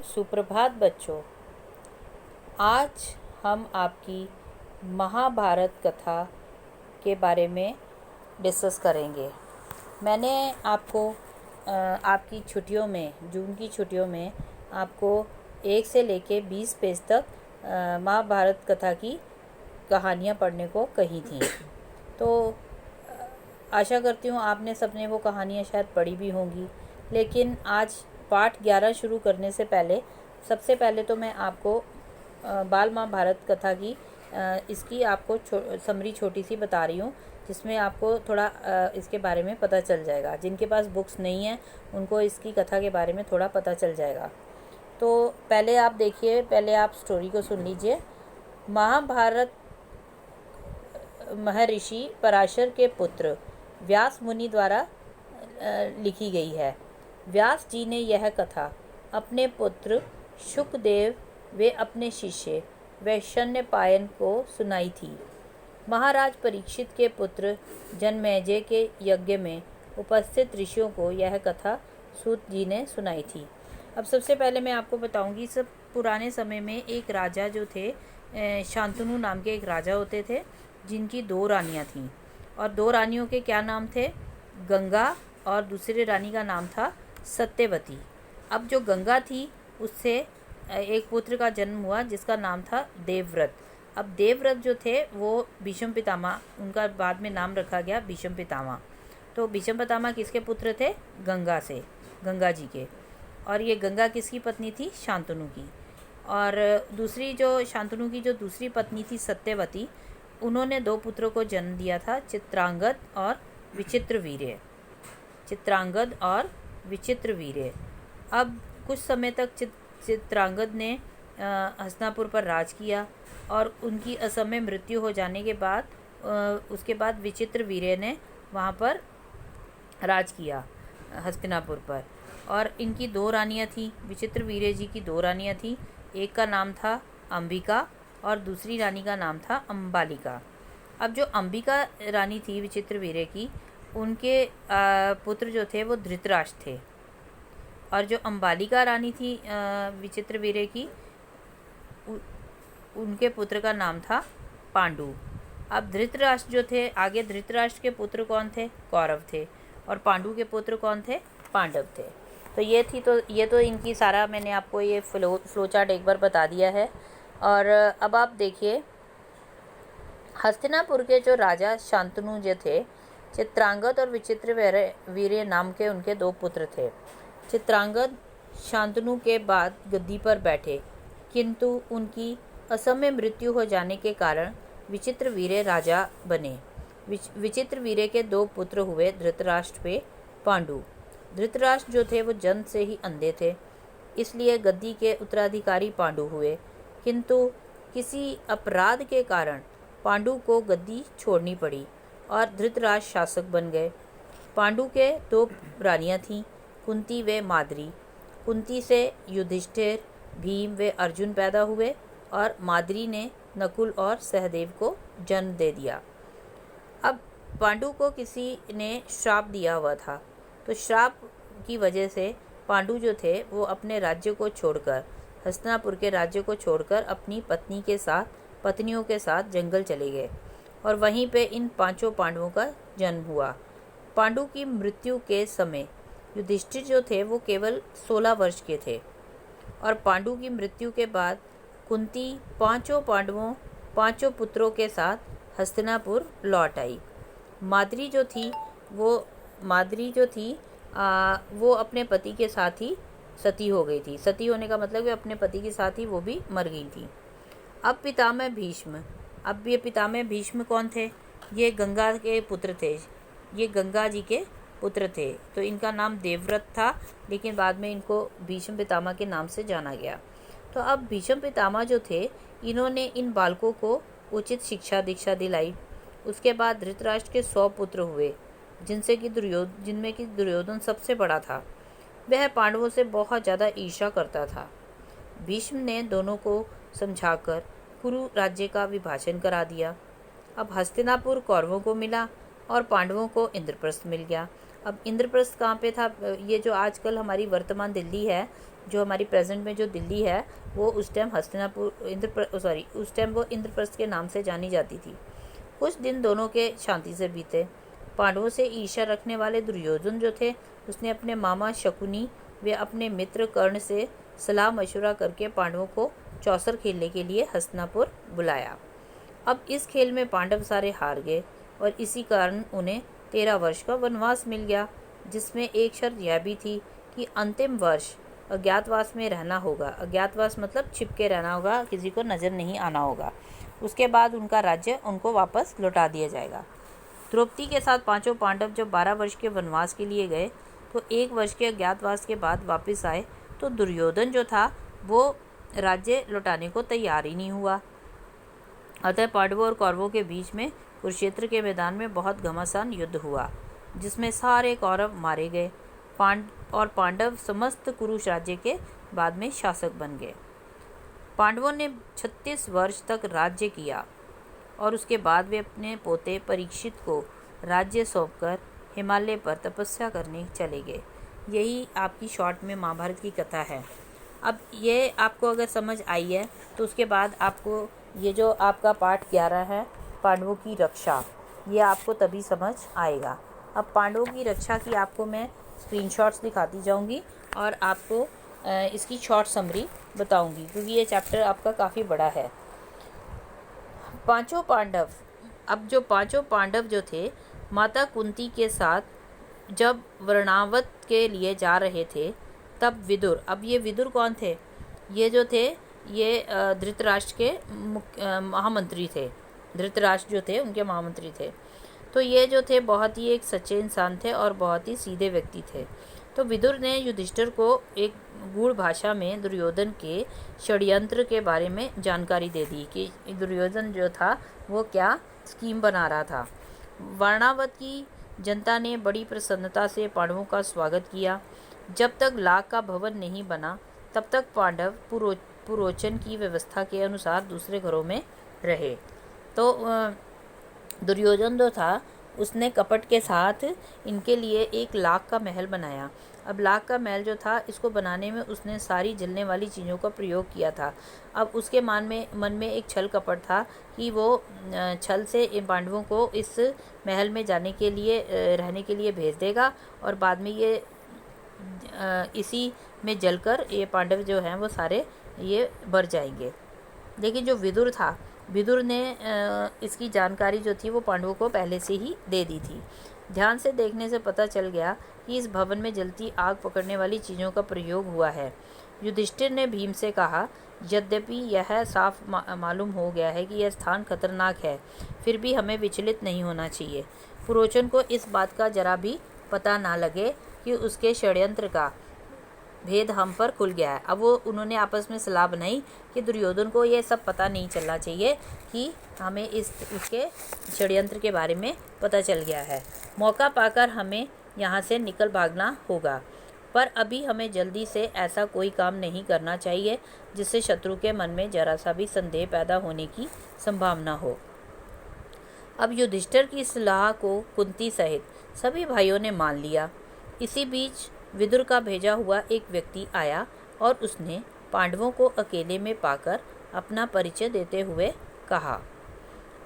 सुप्रभात बच्चों। आज हम आपकी महाभारत कथा के बारे में डिस्कस करेंगे। मैंने आपको आपकी छुट्टियों में, जून की छुट्टियों में आपको 1 से लेके 20 पेज तक महाभारत कथा की कहानियाँ पढ़ने को कही थी। तो आशा करती हूँ आपने सबने वो कहानियाँ शायद पढ़ी भी होंगी। लेकिन आज पाठ 11 शुरू करने से पहले सबसे पहले तो मैं आपको बाल महाभारत कथा की इसकी आपको समरी छोटी सी बता रही हूँ, जिसमें आपको थोड़ा इसके बारे में पता चल जाएगा। जिनके पास बुक्स नहीं है उनको इसकी कथा के बारे में थोड़ा पता चल जाएगा। तो पहले आप देखिए, पहले आप स्टोरी को सुन लीजिए। महाभारत महर्षि पराशर के पुत्र व्यास मुनि द्वारा लिखी गई है। व्यास जी ने यह कथा अपने पुत्र शुकदेव व अपने शिष्य वैशन्यपायन को सुनाई थी। महाराज परीक्षित के पुत्र जनमेजय के यज्ञ में उपस्थित ऋषियों को यह कथा सूत जी ने सुनाई थी। अब सबसे पहले मैं आपको बताऊंगी, सब पुराने समय में एक राजा जो थे, शांतनु नाम के एक राजा होते थे, जिनकी 2 रानियां थीं। और 2 रानियों के क्या नाम थे? गंगा, और दूसरी रानी का नाम था सत्यवती। अब जो गंगा थी उससे एक पुत्र का जन्म हुआ जिसका नाम था देवव्रत। अब देवव्रत जो थे वो भीष्म पितामह, उनका बाद में नाम रखा गया भीष्म पितामह। तो भीष्म पितामह किसके पुत्र थे? गंगा से, गंगा जी के। और ये गंगा किसकी पत्नी थी? शांतनु की। और दूसरी जो शांतनु की जो दूसरी पत्नी थी सत्यवती, उन्होंने 2 पुत्रों को जन्म दिया था, चित्रांगद और विचित्रवीर्य। चित्रांगद और विचित्रवीर्य। अब कुछ समय तक चित्रांगद ने हस्तिनापुर पर राज किया और उनकी असमय मृत्यु हो जाने के बाद उसके बाद विचित्रवीर्य ने वहाँ पर राज किया हस्तिनापुर पर। और इनकी 2 रानियाँ थीं, विचित्रवीर्य जी की 2 रानियाँ थीं। एक का नाम था अंबिका और दूसरी रानी का नाम था अंबालिका। अब जो अंबिका रानी थी विचित्रवीर्य की, उनके पुत्र जो थे वो धृतराष्ट्र थे। और जो अंबालिका रानी थी विचित्रवीर्य की, उनके पुत्र का नाम था पांडु। अब धृतराष्ट्र जो थे, आगे धृतराष्ट्र के पुत्र कौन थे? कौरव थे। और पांडु के पुत्र कौन थे? पांडव थे। तो ये तो इनकी सारा मैंने आपको ये फ्लो चार्ट एक बार बता दिया है। और अब आप देखिए, हस्तिनापुर के जो राजा शांतनु जो थे, चित्रांगद और विचित्रवीर्य नाम के उनके 2 पुत्र थे। चित्रांगद शांतनु के बाद गद्दी पर बैठे, किंतु उनकी असमय मृत्यु हो जाने के कारण विचित्रवीर्य राजा बने। विचित्रवीर्य के 2 पुत्र हुए, धृतराष्ट्र व पांडु। धृतराष्ट्र जो थे वो जन्म से ही अंधे थे, इसलिए गद्दी के उत्तराधिकारी पांडु हुए। किंतु किसी अपराध के कारण पांडु को गद्दी छोड़नी पड़ी और धृतराष्ट्र शासक बन गए। पांडु के 2 रानियां थीं, कुंती व माद्री। कुंती से युधिष्ठिर, भीम व अर्जुन पैदा हुए और माद्री ने नकुल और सहदेव को जन्म दे दिया। अब पांडु को किसी ने श्राप दिया हुआ था, तो श्राप की वजह से पांडु जो थे वो अपने राज्य को छोड़कर, हस्तिनापुर के राज्य को छोड़कर अपनी पत्नियों के साथ जंगल चले गए। और वहीं पे इन 5 पांडवों का जन्म हुआ। पांडु की मृत्यु के समय युधिष्ठिर जो थे वो केवल 16 वर्ष के थे। और पांडु की मृत्यु के बाद कुंती 5 पुत्रों के साथ हस्तिनापुर लौट आई। माद्री जो थी वो अपने पति के साथ ही सती हो गई थी। सती होने का मतलब अपने पति के साथ ही वो भी मर गई थी। अब पितामह भीष्म। अब ये पितामह भीष्म कौन थे? ये गंगा के पुत्र थे, ये गंगा जी के पुत्र थे। तो इनका नाम देवव्रत था, लेकिन बाद में इनको भीष्म पितामह के नाम से जाना गया। तो अब भीष्म पितामह जो थे, इन्होंने इन बालकों को उचित शिक्षा दीक्षा दिलाई। उसके बाद धृतराष्ट्र के 100 पुत्र हुए, जिनमें कि दुर्योधन सबसे बड़ा था। वह पांडवों से बहुत ज़्यादा ईर्ष्या करता था। भीष्म ने दोनों को समझाकर कुरु राज्य का विभाजन करा दिया। अब हस्तिनापुर कौरवों को मिला और पांडवों को इंद्रप्रस्थ मिल गया। अब इंद्रप्रस्थ कहाँ पे था? ये जो आजकल हमारी वर्तमान दिल्ली है, जो हमारी प्रेजेंट में जो दिल्ली है, वो उस टाइम हस्तिनापुर उस टाइम वो इंद्रप्रस्थ के नाम से जानी जाती थी। कुछ दिन दोनों के शांति से बीते। पांडवों से ईर्ष्या रखने वाले दुर्योधन जो थे, उसने अपने मामा शकुनी व अपने मित्र कर्ण से सलाह मशवरा करके पांडवों को चौसर खेलने के लिए हस्तिनापुर बुलाया। अब इस खेल में पांडव सारे हार गए और इसी कारण उन्हें 13 वर्ष का वनवास मिल गया, जिसमें एक शर्त यह भी थी कि अंतिम वर्ष अज्ञातवास में रहना होगा। अज्ञातवास मतलब छिपके रहना होगा, किसी को नज़र नहीं आना होगा। उसके बाद उनका राज्य उनको वापस लौटा दिया जाएगा। द्रौपदी के साथ पांचों पांडव जब 12 वर्ष के वनवास के लिए गए तो 1 वर्ष के अज्ञातवास के बाद वापस आए तो दुर्योधन जो था वो राज्य लौटाने को तैयार ही नहीं हुआ। अतः पांडवों और कौरवों के बीच में कुरुक्षेत्र के मैदान में बहुत घमासान युद्ध हुआ, जिसमें सारे कौरव मारे गए और पांडव समस्त कुरुष राज्य के बाद में शासक बन गए। पांडवों ने 36 वर्ष तक राज्य किया और उसके बाद वे अपने पोते परीक्षित को राज्य सौंपकर हिमालय पर तपस्या करने चले गए। यही आपकी शॉर्ट में महाभारत की कथा है। अब ये आपको अगर समझ आई है तो उसके बाद आपको ये जो आपका पाठ 11 है, पांडवों की रक्षा, ये आपको तभी समझ आएगा। अब पांडवों की रक्षा की आपको मैं स्क्रीनशॉट्स दिखाती जाऊंगी और आपको इसकी शॉर्ट समरी बताऊंगी, क्योंकि ये चैप्टर आपका काफ़ी बड़ा है। पांचों पांडव, अब जो पांचों पांडव जो थे माता कुंती के साथ जब वरणावत के लिए जा रहे थे, तब विदुर, अब ये विदुर कौन थे? ये जो थे ये धृतराष्ट्र के महामंत्री थे। धृतराष्ट्र जो थे उनके महामंत्री थे। तो ये जो थे बहुत ही एक सच्चे इंसान थे और बहुत ही सीधे व्यक्ति थे। तो विदुर ने युधिष्ठिर को एक गूढ़ भाषा में दुर्योधन के षड्यंत्र के बारे में जानकारी दे दी कि दुर्योधन जो था वो क्या स्कीम बना रहा था। वारणावत की जनता ने बड़ी प्रसन्नता से पांडवों का स्वागत किया। जब तक लाख का भवन नहीं बना तब तक पांडव पुरोचन की व्यवस्था के अनुसार दूसरे घरों में रहे। तो दुर्योधन जो था उसने कपट के साथ इनके लिए 1 लाख का महल बनाया। अब लाख का महल जो था, इसको बनाने में उसने सारी जलने वाली चीज़ों का प्रयोग किया था। अब उसके मन में एक छल कपट था कि वो छल से इन पांडवों को इस महल में जाने के लिए रहने के लिए भेज देगा और बाद में ये इसी में जलकर ये पांडव जो हैं वो सारे ये मर जाएंगे। लेकिन जो विदुर था, विदुर ने इसकी जानकारी जो थी वो पांडवों को पहले से ही दे दी थी। ध्यान से देखने से पता चल गया कि इस भवन में जलती आग पकड़ने वाली चीज़ों का प्रयोग हुआ है। युधिष्ठिर ने भीम से कहा, यद्यपि यह साफ मालूम हो गया है कि यह स्थान खतरनाक है, फिर भी हमें विचलित नहीं होना चाहिए। पुरोचन को इस बात का जरा भी पता ना लगे कि उसके षड्यंत्र का भेद हम पर खुल गया है। अब वो उन्होंने आपस में सलाह बनाई कि दुर्योधन को ये सब पता नहीं चलना चाहिए कि हमें इसके षड्यंत्र के बारे में पता चल गया है। मौका पाकर हमें यहाँ से निकल भागना होगा, पर अभी हमें जल्दी से ऐसा कोई काम नहीं करना चाहिए जिससे शत्रु के मन में जरा सा भी संदेह पैदा होने की संभावना हो। अब युधिष्ठिर की सलाह को कुंती सहित सभी भाइयों ने मान लिया। इसी बीच विदुर का भेजा हुआ एक व्यक्ति आया और उसने पांडवों को अकेले में पाकर अपना परिचय देते हुए कहा,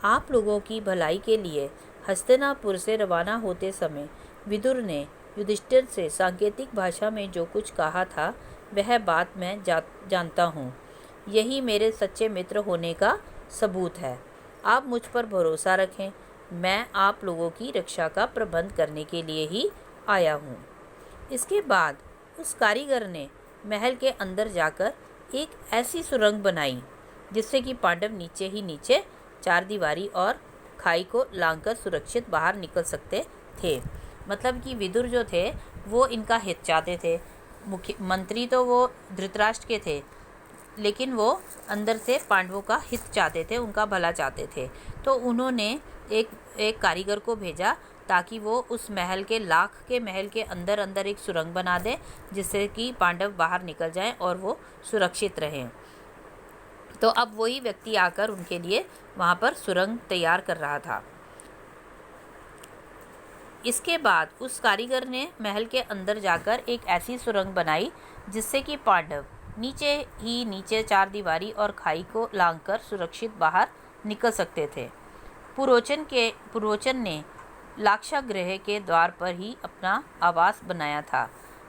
आप लोगों की भलाई के लिए हस्तिनापुर से रवाना होते समय विदुर ने युधिष्ठिर से सांकेतिक भाषा में जो कुछ कहा था वह बात मैं जानता हूँ। यही मेरे सच्चे मित्र होने का सबूत है। आप मुझ पर भरोसा रखें, मैं आप लोगों की रक्षा का प्रबंध करने के लिए ही आया हूँ। इसके बाद उस कारीगर ने महल के अंदर जाकर एक ऐसी सुरंग बनाई जिससे कि पांडव नीचे ही नीचे चारदीवारी और खाई को लांघकर सुरक्षित बाहर निकल सकते थे। मतलब कि विदुर जो थे वो इनका हित चाहते थे। मुख्य मंत्री तो वो धृतराष्ट्र के थे, लेकिन वो अंदर से पांडवों का हित चाहते थे, उनका भला चाहते थे। तो उन्होंने एक कारीगर को भेजा ताकि वो उस महल के महल के अंदर एक सुरंग बना दे जिससे कि पांडव बाहर निकल जाएं और वो सुरक्षित रहें। तो अब वही व्यक्ति आकर उनके लिए वहाँ पर सुरंग तैयार कर रहा था। इसके बाद उस कारीगर ने महल के अंदर जाकर एक ऐसी सुरंग बनाई जिससे कि पांडव नीचे चारदीवारी और खाई को लांघकर सुरक्षित बाहर निकल सकते थे। पुरोचन ने लाक्षागृह के द्वार पर ही अपना आवास बनाया था,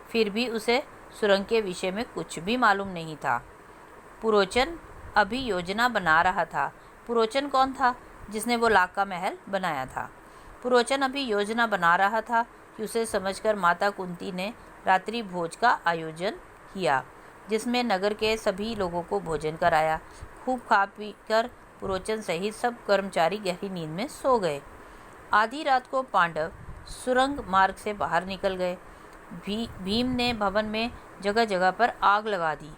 फिर भी उसे सुरंग के विषय में कुछ भी मालूम नहीं था। पुरोचन अभी योजना बना रहा था। पुरोचन कौन था? जिसने वो लाख का महल बनाया था। पुरोचन अभी योजना बना रहा था कि उसे समझकर माता कुंती ने रात्रि भोज का आयोजन किया, जिसमें नगर के सभी लोगों को भोजन कराया। खूब खा पी कर पुरोचन सहित सब कर्मचारी गहरी नींद में सो गए। आधी रात को पांडव सुरंग मार्ग से बाहर निकल गए। भीम ने भवन में जगह जगह पर आग लगा दी।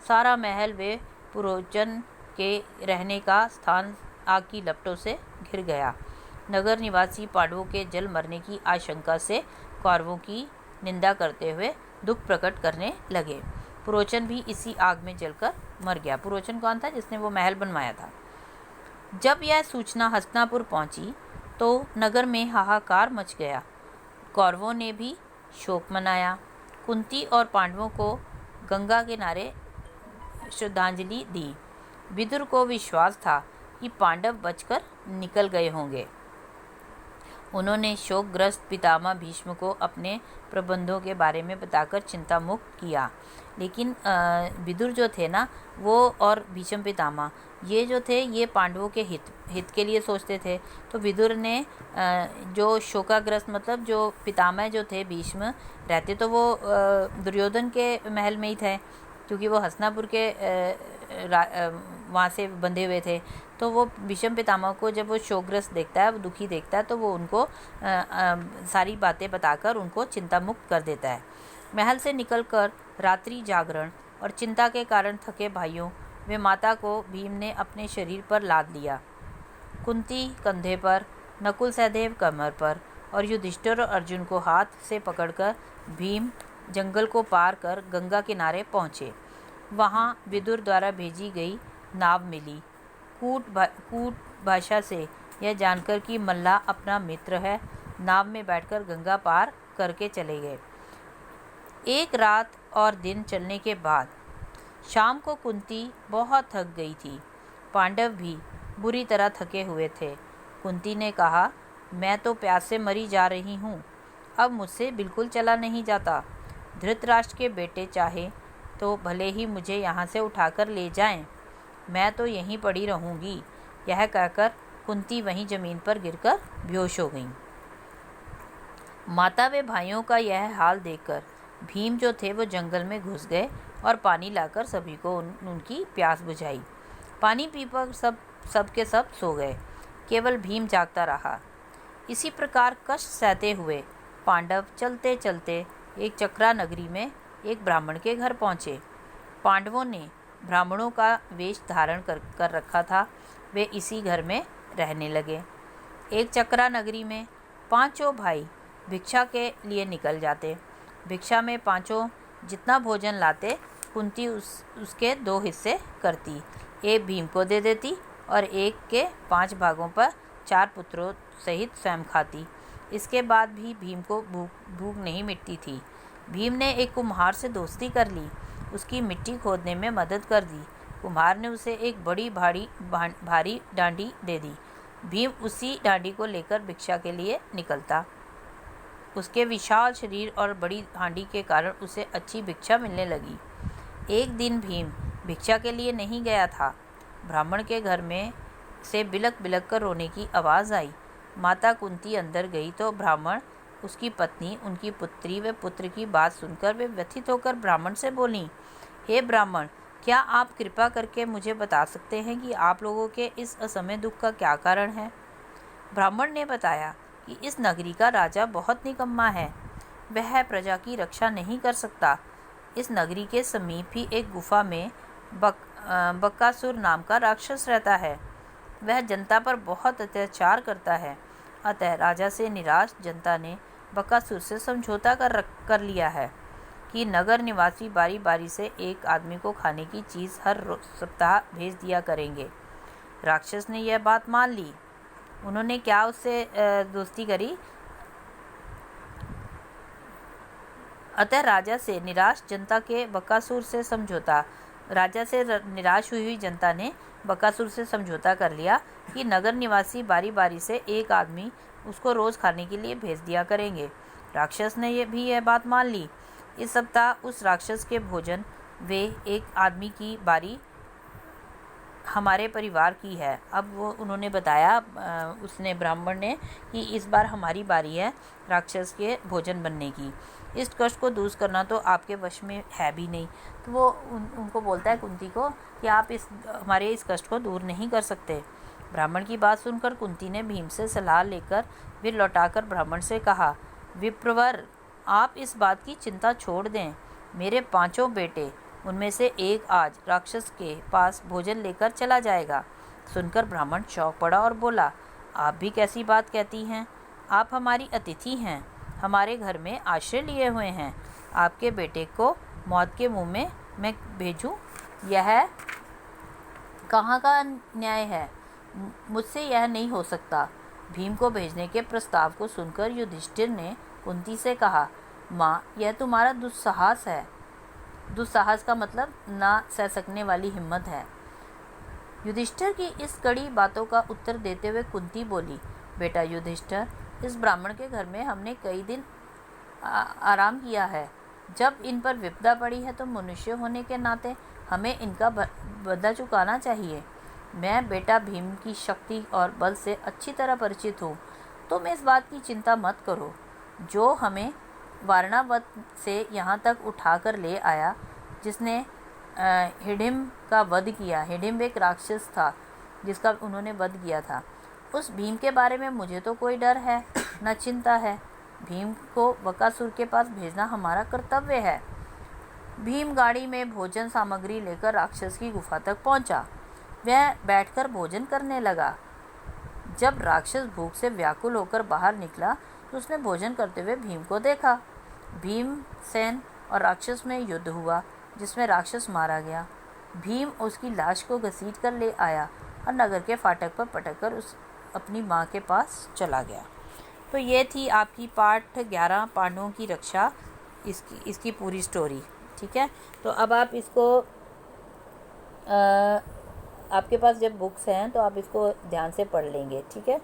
सारा महल वे पुरोचन के रहने का स्थान आग की लपटों से घिर गया। नगर निवासी पांडवों के जल मरने की आशंका से कौरवों की निंदा करते हुए दुख प्रकट करने लगे। पुरोचन भी इसी आग में जलकर मर गया। पुरोचन कौन था? जिसने वो महल बनवाया था। जब यह सूचना हस्तिनापुर पहुंची तो नगर में हाहाकार मच गया। कौरवों ने भी शोक मनाया। कुंती और पांडवों को गंगा किनारे श्रद्धांजलि दी। विदुर को विश्वास था कि पांडव बचकर निकल गए होंगे। उन्होंने शोकग्रस्त पितामह भीष्म को अपने प्रबंधों के बारे में बताकर चिंता मुक्त किया। लेकिन विदुर जो थे ना, वो और भीष्म पितामह ये जो थे ये पांडवों के हित के लिए सोचते थे। तो विदुर ने जो शोकाग्रस्त मतलब जो पितामह जो थे भीष्म, रहते तो वो दुर्योधन के महल में ही थे, क्योंकि वो हस्तिनापुर के वहाँ से बंधे हुए थे। तो वो भीष्म पितामह को जब वो शोकग्रस्त देखता है, वो दुखी देखता है, तो वो उनको सारी बातें बताकर उनको चिंता मुक्त कर देता है। महल से निकलकर रात्रि जागरण और चिंता के कारण थके भाइयों वे माता को भीम ने अपने शरीर पर लाद लिया। कुंती कंधे पर, नकुल सहदेव कमर पर और युधिष्ठिर और अर्जुन को हाथ से पकड़कर भीम जंगल को पार कर गंगा किनारे पहुँचे। वहाँ विदुर द्वारा भेजी गई नाव मिली। कूट भाषा से यह जानकर कि मल्ला अपना मित्र है, नाव में बैठकर गंगा पार करके चले गए। एक रात और दिन चलने के बाद शाम को कुंती बहुत थक गई थी। पांडव भी बुरी तरह थके हुए थे। कुंती ने कहा, मैं तो प्यास से मरी जा रही हूँ, अब मुझसे बिल्कुल चला नहीं जाता। धृतराष्ट्र के बेटे चाहे तो भले ही मुझे यहाँ से उठाकर ले जाएं, मैं तो यहीं पड़ी रहूँगी। यह कहकर कुंती वहीं जमीन पर गिरकर बेहोश हो गईं। माता व भाइयों का यह हाल देखकर भीम जो थे वो जंगल में घुस गए और पानी लाकर सभी को उनकी प्यास बुझाई। पानी पीकर सब के सब सो गए, केवल भीम जागता रहा। इसी प्रकार कष्ट सहते हुए पांडव चलते चलते एक चक्रा नगरी में एक ब्राह्मण के घर पहुँचे। पांडवों ने ब्राह्मणों का वेश धारण कर रखा था। वे इसी घर में रहने लगे। एक चक्रा नगरी में पांचों भाई भिक्षा के लिए निकल जाते। भिक्षा में पांचों जितना भोजन लाते, कुंती उसके 2 हिस्से करती। एक भीम को दे देती और एक के 5 भागों पर 4 पुत्रों सहित स्वयं खाती। इसके बाद भी भीम को भूख नहीं मिटती थी। भीम ने एक कुम्हार से दोस्ती कर ली, उसकी मिट्टी खोदने में मदद कर दी। कुम्हार ने उसे एक बड़ी भारी डांडी दे दी। भीम उसी डांडी को लेकर भिक्षा के लिए निकलता। उसके विशाल शरीर और बड़ी हांडी के कारण उसे अच्छी भिक्षा मिलने लगी। एक दिन भीम भिक्षा के लिए नहीं गया था। ब्राह्मण के घर में से बिलक बिलक कर रोने की आवाज़ आई। माता कुंती अंदर गई तो ब्राह्मण, उसकी पत्नी, उनकी पुत्री व पुत्र की बात सुनकर वे व्यथित होकर ब्राह्मण से बोलीं, हे ब्राह्मण, क्या आप कृपा करके मुझे बता सकते हैं कि आप लोगों के इस असमय दुख का क्या कारण है? ब्राह्मण ने बताया कि इस नगरी का राजा बहुत निकम्मा है, वह प्रजा की रक्षा नहीं कर सकता। इस नगरी के समीप ही एक गुफा में बक्कासुर नाम का राक्षस रहता है। वह जनता पर बहुत अत्याचार करता है। अतः राजा से निराश जनता ने बक्कासुर से समझौता कर लिया है कि नगर निवासी बारी बारी से एक आदमी को खाने की चीज़ हर सप्ताह भेज दिया करेंगे। राक्षस ने यह बात मान ली। उन्होंने क्या उससे दोस्ती करी? अतः राजा से निराश जनता के बकासुर से समझौता राजा से निराश हुई जनता ने बकासुर से समझौता कर लिया कि नगर निवासी बारी बारी से एक आदमी उसको रोज़ खाने के लिए भेज दिया करेंगे। राक्षस ने यह बात मान ली। इस सप्ताह उस राक्षस के भोजन वे एक आदमी की बारी हमारे परिवार की है। अब वो उन्होंने बताया उसने ब्राह्मण ने कि इस बार हमारी बारी है राक्षस के भोजन बनने की। इस कष्ट को दूर करना तो आपके वश में है भी नहीं। तो वो उनको बोलता है कुंती को कि आप हमारे इस कष्ट को दूर नहीं कर सकते। ब्राह्मण की बात सुनकर कुंती ने भीम से सलाह लेकर वीर लौटाकर ब्राह्मण से कहा, विप्रवर, आप इस बात की चिंता छोड़ दें। मेरे 5 बेटे, उनमें से एक आज राक्षस के पास भोजन लेकर चला जाएगा। सुनकर ब्राह्मण चौंक पड़ा और बोला, आप भी कैसी बात कहती हैं? आप हमारी अतिथि हैं, हमारे घर में आश्रय लिए हुए हैं। आपके बेटे को मौत के मुंह में मैं भेजूं? यह कहाँ का न्याय है? मुझसे यह नहीं हो सकता। भीम को भेजने के प्रस्ताव को सुनकर युधिष्ठिर ने कुंती से कहा, माँ, यह तुम्हारा दुस्साहस है। दुस्साहस का मतलब ना सह सकने वाली हिम्मत है। युधिष्ठिर की इस कड़ी बातों का उत्तर देते हुए कुंती बोली, बेटा युधिष्ठिर, इस ब्राह्मण के घर में हमने कई दिन आराम किया है। जब इन पर विपदा पड़ी है तो मनुष्य होने के नाते हमें इनका बदला चुकाना चाहिए। मैं बेटा भीम की शक्ति और बल से अच्छी तरह परिचित हूँ। तुम इस बात की चिंता मत करो। जो हमें वारणावत से यहाँ तक उठाकर ले आया, जिसने हिडिम्ब का वध किया। हिडिम्ब एक राक्षस था जिसका उन्होंने वध किया था। उस भीम के बारे में मुझे तो कोई डर है न चिंता है। भीम को बकासुर के पास भेजना हमारा कर्तव्य है। भीम गाड़ी में भोजन सामग्री लेकर राक्षस की गुफा तक पहुंचा। वह बैठकर भोजन करने लगा। जब राक्षस भूख से व्याकुल होकर बाहर निकला तो उसने भोजन करते हुए भीम को देखा। भीमसेन और राक्षस में युद्ध हुआ, जिसमें राक्षस मारा गया। भीम उसकी लाश को घसीट कर ले आया और नगर के फाटक पर पटककर अपनी माँ के पास चला गया। तो ये थी आपकी पाठ 11 पांडवों की रक्षा, इसकी पूरी स्टोरी। ठीक है, तो अब आप इसको आपके पास जब बुक्स हैं तो आप इसको ध्यान से पढ़ लेंगे। ठीक है।